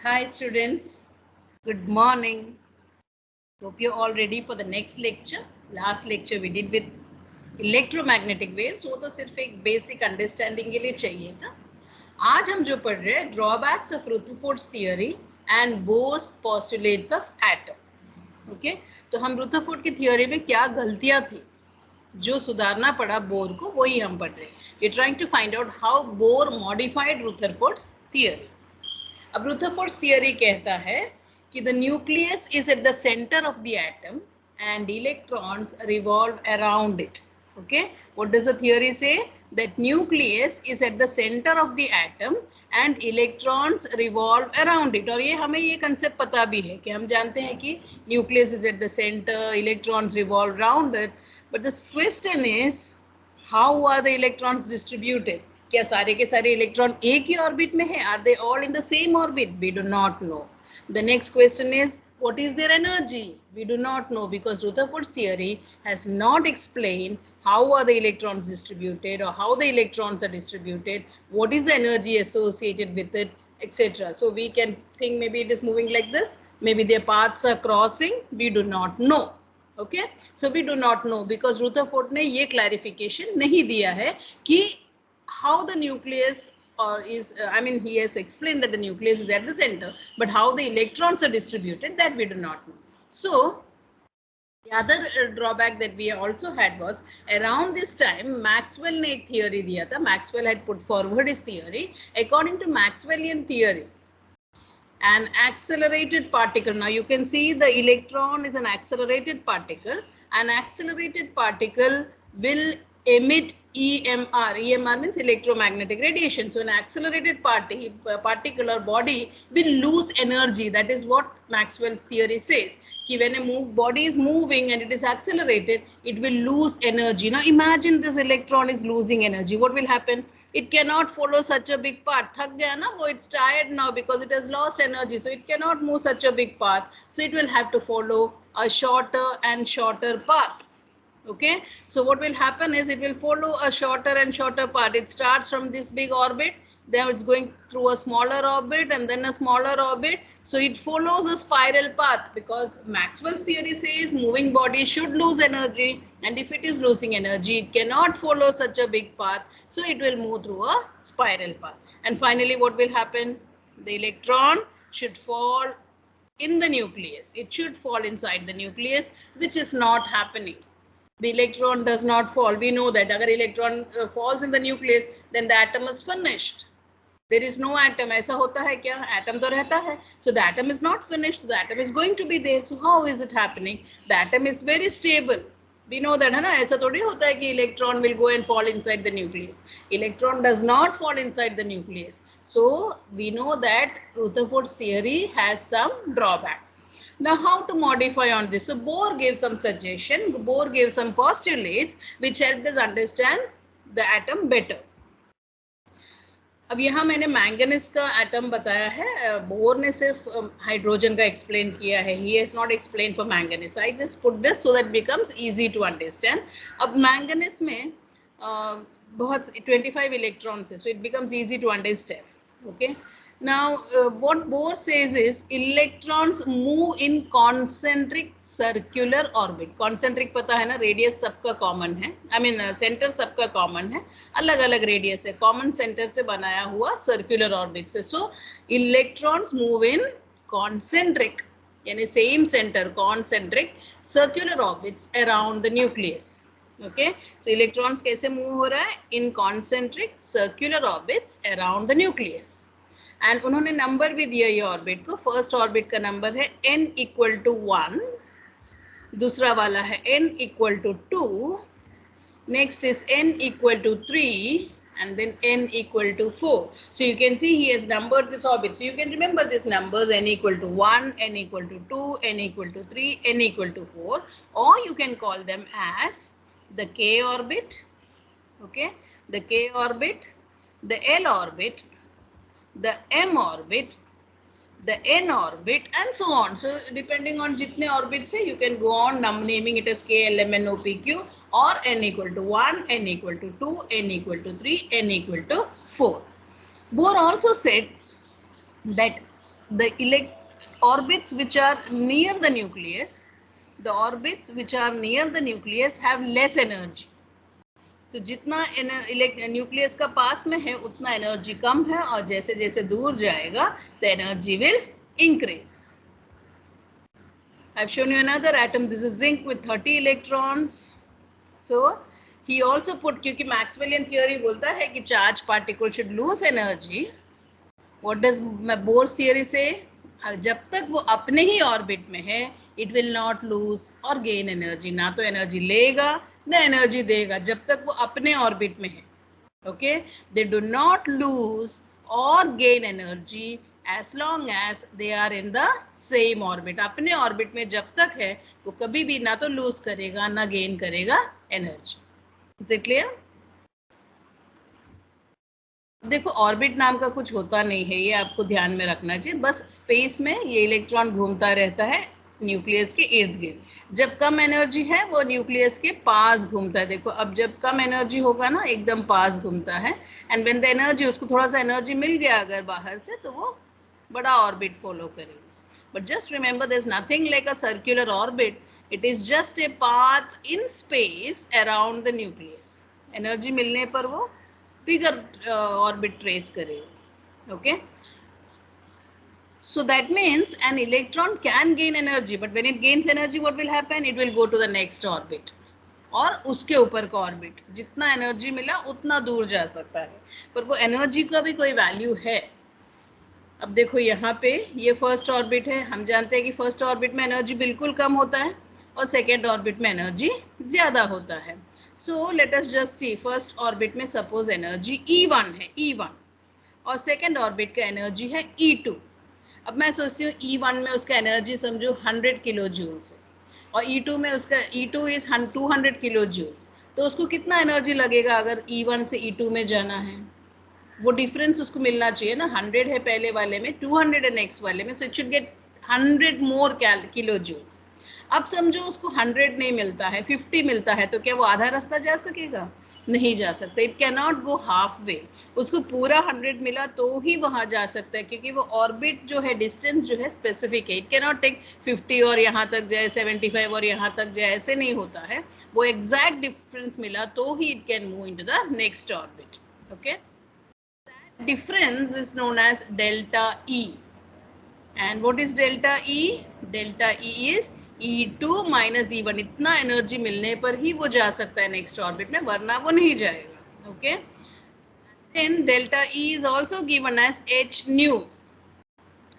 Hi students, good morning. Hope you're all ready for the next lecture. Last lecture we did with electromagnetic waves, वो तो सिर्फ एक basic understanding के लिए चाहिए था. आज हम जो पढ़ रहे हैं drawbacks of Rutherford's theory and Bohr's postulates of atom. Okay? तो हम Rutherford की theory में क्या गलतियां थी जो सुधारना पड़ा बोर को वही हम पढ़ रहे हैं. We're trying to find out how Bohr modified Rutherford's theory. अब रुथरफोर्ड्स थियरी कहता है कि the nucleus is at the centre of the atom and electrons revolve around it. Okay, what does the theory say? That nucleus is at the center of the atom and electrons revolve around it. और ये हमें ये concept पता भी है कि हम जानते हैं कि nucleus is at the center, electrons revolve around it. But the question is, how are the electrons distributed? क्या सारे के सारे इलेक्ट्रॉन एक ही ऑर्बिट में है? Are they all in the same orbit? We do not know. The next question is what is their energy? We do not know because Rutherford's theory has not explained how are the electrons distributed or how the electrons are distributed, what is the energy associated with it, etc. So we can think maybe it is moving like this, maybe their paths are crossing, we do not know. Okay, so we do not know because Rutherford ने ये clarification नहीं दिया है कि how the nucleus is I mean he has explained that the nucleus is at the center, but how the electrons are distributed, that we do not know. So the other drawback that we also had was around this time Maxwell ने एक theory दिया था. Maxwell had put forward his theory. According to Maxwellian theory, an accelerated particle, now you can see the electron is an accelerated particle. An accelerated particle will emit EMR. EMR means electromagnetic radiation. So an accelerated particle or body will lose energy. That is what Maxwell's theory says. Ki when a body is moving and it is accelerated, it will lose energy. Now imagine this electron is losing energy. What will happen? It cannot follow such a big path. Thak gaya na wo, it's tired now because it has lost energy. So it cannot move such a big path. So it will have to follow a shorter and shorter path. Okay, so what will happen is it will follow a shorter and shorter path. It starts from this big orbit, then it's going through a smaller orbit and then a smaller orbit. So it follows a spiral path because Maxwell's theory says moving body should lose energy, and if it is losing energy, it cannot follow such a big path. So it will move through a spiral path. And finally, what will happen? The electron should fall in the nucleus. It should fall inside the nucleus, which is not happening. The electron does not fall. We know that agar electron falls in the nucleus, then the atom is finished. There is no atom. ऐसा होता है क्या? Atom तो रहता है. So the atom is not finished. The atom is going to be there. So how is it happening? The atom is very stable. We know that है ना. ऐसा थोड़ी होता है कि electron will go and fall inside the nucleus. Electron does not fall inside the nucleus. So we know that Rutherford's theory has some drawbacks. Now, how to modify on this? So, Bohr gave some suggestion. Bohr gave some postulates which helped us understand the atom better. अब यहाँ मैंने manganese का atom बताया है. Bore ने सिर्फ hydrogen का explain किया है. He has not explain for manganese. I just put this so that becomes easy to understand. अब मैंगनीज में बहुत 25 इलेक्ट्रॉन्स है, so it becomes easy to understand. Okay, now what Bohr says is electrons move in concentric circular orbit. Concentric पता है ना, radius सबका common है. I mean center सबका common है, अलग अलग radius है. Common center से बनाया हुआ circular orbit से. So electrons move in concentric, यानी same center, concentric circular orbits around the nucleus. Okay, so electrons कैसे move हो रहा है? In concentric circular orbits around the nucleus. And उन्होंने नंबर भी दिया ये ऑर्बिट को. फर्स्ट ऑर्बिट का नंबर है n इक्वल टू 1, दूसरा वाला है n equal to 2, next is n equal to 3 and then n equal to 4. So you can see he has numbered this orbit. So you can remember these numbers: n equal to 1, n equal to 2, n equal to 3, n equal to 4, or you can call them as the k orbit, okay, the k orbit, the l orbit, the m orbit, the n orbit, and so on. So depending on jitne orbits se, you can go on naming it as k, l, m, n, o, p, q, or n equal to 1, n equal to 2, n equal to 3, n equal to 4. Bohr also said that The orbits which are near the nucleus, have less energy. तो जितना nucleus का पास में है उतना energy कम है, और जैसे जैसे दूर जाएगा the energy will increase. I've shown you another atom. This is zinc with 30 electrons. So he also put, क्योंकि मैक्सवेलियन थियोरी बोलता है कि charge particle should lose energy. What does Bohr's theory say? जब तक वो अपने ही ऑर्बिट में है, इट विल नॉट लूज और गेन एनर्जी. ना तो एनर्जी लेगा ना एनर्जी देगा, जब तक वो अपने ऑर्बिट में है. Okay, they do not lose और gain energy as long as they are in the same orbit. अपने ऑर्बिट में जब तक है वो कभी भी ना तो लूज करेगा ना गेन करेगा एनर्जी. Is it clear? देखो, ऑर्बिट नाम का कुछ होता नहीं है, ये आपको ध्यान में रखना चाहिए. बस स्पेस में ये इलेक्ट्रॉन घूमता रहता है न्यूक्लियस के इर्द गिर्द. जब कम एनर्जी है वो न्यूक्लियस के पास घूमता है. देखो, अब जब कम एनर्जी होगा ना, एकदम पास घूमता है. एंड व्हेन द एनर्जी, उसको थोड़ा सा एनर्जी मिल गया अगर बाहर से, तो वो बड़ा ऑर्बिट फॉलो करेगा. But just remember, there is nothing like a circular orbit. It is just a path in space around the nucleus. Energy मिलने पर वो bigger orbit trace करेगा. Okay, so that means an electron can gain energy, but when it gains energy, what will happen? It will go to the next orbit, और उसके ऊपर का orbit. जितना energy मिला उतना दूर जा सकता है, पर वो एनर्जी का भी कोई वैल्यू है. अब देखो, यहाँ पे ये फर्स्ट ऑर्बिट है. हम जानते हैं कि फर्स्ट ऑर्बिट में एनर्जी बिल्कुल कम होता है और सेकेंड ऑर्बिट में एनर्जी ज्यादा होता है. So let us just see, first orbit में सपोज एनर्जी E1 है, E1, और सेकेंड ऑर्बिट का एनर्जी है E2. अब मैं सोचती हूँ E1 में उसका एनर्जी समझो 100 किलो जूल्स है, और E2 में उसका E2 इज 200 किलो जूल्स. तो उसको कितना एनर्जी लगेगा अगर E1 से E2 में जाना है? वो डिफरेंस उसको मिलना चाहिए ना. 100 है पहले वाले में, 200 है नेक्स्ट वाले में, so it should get 100 more kilo joules. अब समझो उसको 100 नहीं मिलता है, 50 मिलता है, तो क्या वो आधा रास्ता जा सकेगा? नहीं जा सकता. It can not go half way. उसको पूरा 100 मिला तो ही वहां जा सकता है, क्योंकि वो ऑर्बिट जो है, डिस्टेंस जो है स्पेसिफिक है. इट कैन नॉट टेक 50 और यहाँ तक जाए, 75 और यहाँ तक जाए, ऐसे नहीं होता है. वो एग्जैक्ट डिफरेंस मिला तो ही it can move into the next orbit. Okay, difference is known as delta E. And what is delta E? Delta E is E2 minus E1. इतना एनर्जी मिलने पर ही वो जा सकता है नेक्स्ट ऑर्बिट में, वरना वो नहीं जाएगा. Okay, then delta E is also given as h nu,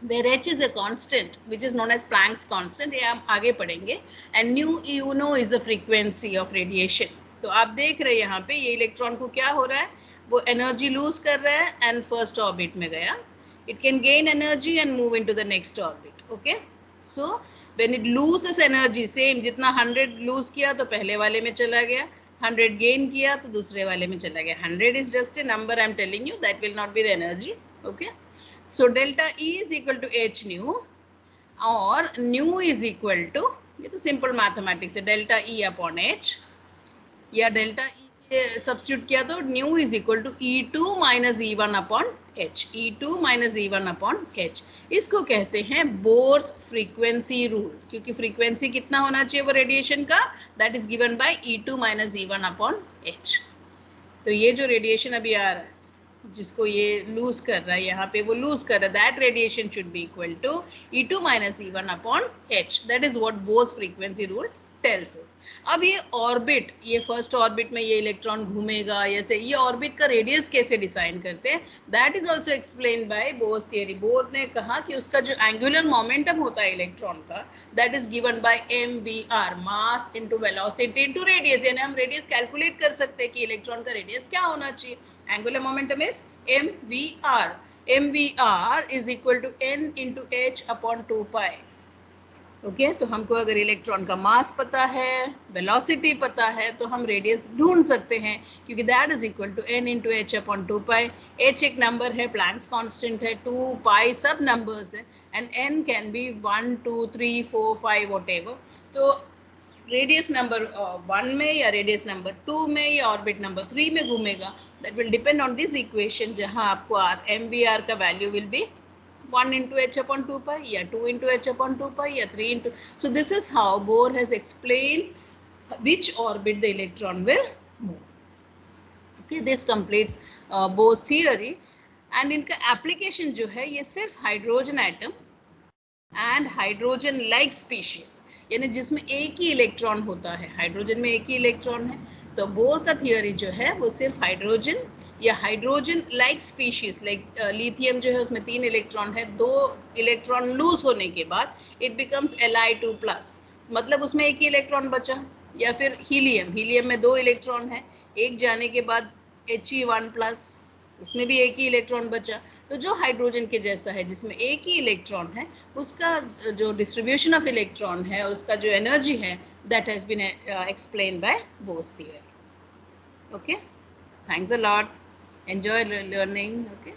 where h is a constant which is known as Planck's constant. ये हम आगे पढ़ेंगे. And nu, you know, is the frequency of radiation. तो आप देख रहे हैं यहाँ पे ये इलेक्ट्रॉन को क्या हो रहा है, वो एनर्जी लूज कर रहा है एंड फर्स्ट ऑर्बिट में गया. It can gain energy and move into the next orbit. Okay, so when it loses energy, same, जितना 100 लूज किया तो पहले वाले में चला गया, 100 गेन किया तो दूसरे वाले में चला गया. 100 is just a number I am telling you, that will not be the energy. Okay, so delta E is equal to h nu, और nu is equal to, ये तो सिंपल मैथमेटिक्स है, डेल्टा E अपॉन h, या delta E substitute किया तो nu is equal to E2 minus E1 upon h. E2 minus E1 upon h, इसको कहते हैं बोर्स फ्रीक्वेंसी रूल, क्योंकि फ्रीक्वेंसी कितना होना चाहिए वो रेडिएशन का, that is given by E2 minus E1 upon h. तो ये जो रेडिएशन अभी आ रहा है, जिसको ये लूज कर रहा है, यहाँ पे वो लूज कर रहा है, that radiation should be equal to E2 minus E1 upon h. That is what Bohr's frequency rule tells us. अब ये ऑर्बिट, ये फर्स्ट ऑर्बिट में ये इलेक्ट्रॉन घूमेगा ऐसे, ये ऑर्बिट का रेडियस कैसे डिसाइन करते हैं, that is also explain by Bohr's theory. Bohr ने कहा कि उसका जो एंगुलर मोमेंटम होता है इलेक्ट्रॉन का, that is given bye mvr, mass into velocity into radius. यानी हम रेडियस कैलकुलेट कर सकते हैं कि इलेक्ट्रॉन का रेडियस क्या होना चाहिए. Angular momentum is mvr. mvr is equal to n into h upon 2 pi. Okay, तो हमको अगर इलेक्ट्रॉन का मास पता है, वेलोसिटी पता है, तो हम रेडियस ढूंढ सकते हैं, क्योंकि that is equal to n into h upon 2 pi. h एक नंबर है, प्लैंक्स कांस्टेंट है, 2 पाई सब नंबर्स है, and n can be 1 2 3 4 5 whatever. तो रेडियस नंबर 1 में या रेडियस नंबर 2 में या ऑर्बिट नंबर 3 में घूमेगा, that will depend on this equation, जहां आपको mvr का value will be 1 into h upon 2 pi, या 2 into h upon 2 pi, या 3 into. So this is how Bohr has explained which orbit the electron will move. Okay, this completes Bohr's theory. And इनका application जो है ये सिर्फ hydrogen atom and hydrogen like species, यानी जिसमें एक ही electron होता है, हाइड्रोजन में एक ही इलेक्ट्रॉन है, तो बोर का थियोरी जो है वो सिर्फ हाइड्रोजन या hydrogen like species like lithium जो है उसमें 3 इलेक्ट्रॉन है, 2 इलेक्ट्रॉन लूज होने के बाद इट बिकम्स Li2+, मतलब उसमें एक ही इलेक्ट्रॉन बचा। या फिर हीलियम में 2 इलेक्ट्रॉन है, एक जाने के बाद He1+, उसमें भी एक ही इलेक्ट्रॉन बचा। तो जो हाइड्रोजन के जैसा है जिसमें एक ही इलेक्ट्रॉन है, उसका जो डिस्ट्रीब्यूशन ऑफ इलेक्ट्रॉन है और उसका जो एनर्जी है, that has been explained by Bohr's theory. Okay, thanks a lot, enjoy learning. Okay.